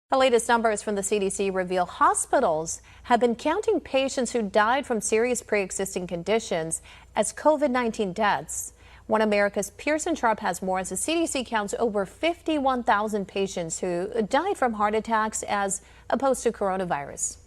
The latest numbers from the CDC reveal hospitals have been counting patients who died from serious pre-existing conditions as COVID-19 deaths. One America's Pearson Sharp has more as the CDC counts over 51,000 patients who died from heart attacks as opposed to coronavirus.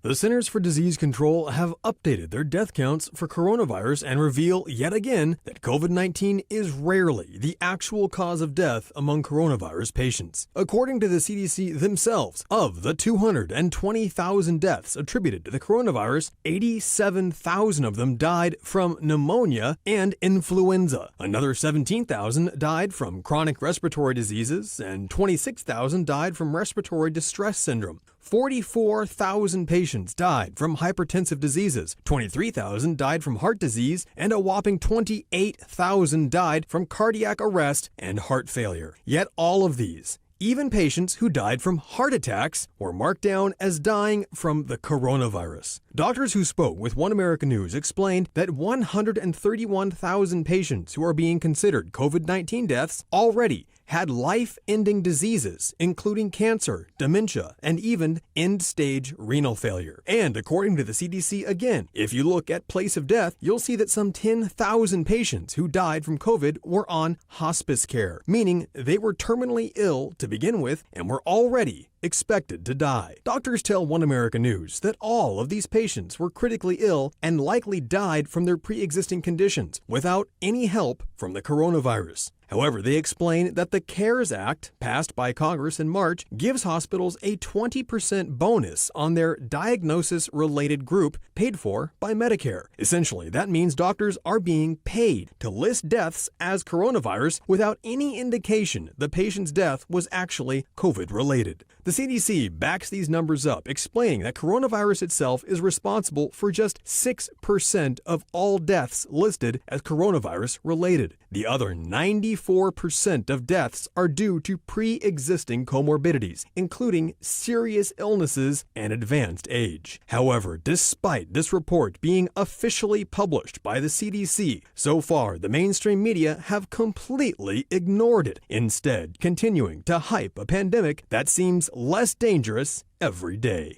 The Centers for Disease Control have updated their death counts for coronavirus and reveal yet again that COVID-19 is rarely the actual cause of death among coronavirus patients. According to the CDC themselves, of the 220,000 deaths attributed to the coronavirus, 87,000 of them died from pneumonia and influenza. Another 17,000 died from chronic respiratory diseases, and 26,000 died from respiratory distress syndrome. 44,000 patients died from hypertensive diseases, 23,000 died from heart disease, and a whopping 28,000 died from cardiac arrest and heart failure. Yet all of these, even patients who died from heart attacks, were marked down as dying from the coronavirus. Doctors who spoke with One American News explained that 131,000 patients who are being considered COVID-19 deaths already had life-ending diseases, including cancer, dementia, and even end-stage renal failure. And according to the CDC again, if you look at place of death, you'll see that some 10,000 patients who died from COVID were on hospice care, meaning they were terminally ill to begin with and were already expected to die. Doctors tell One American News that all of these patients were critically ill and likely died from their pre-existing conditions without any help from the coronavirus. However, they explain that the CARES Act, passed by Congress in March, gives hospitals a 20% bonus on their diagnosis-related group paid for by Medicare. Essentially, that means doctors are being paid to list deaths as coronavirus without any indication the patient's death was actually COVID-related. The CDC backs these numbers up, explaining that coronavirus itself is responsible for just 6% of all deaths listed as coronavirus-related. The other 94% of deaths are due to pre-existing comorbidities, including serious illnesses and advanced age. However, despite this report being officially published by the CDC, so far the mainstream media have completely ignored it, instead continuing to hype a pandemic that seems less dangerous every day.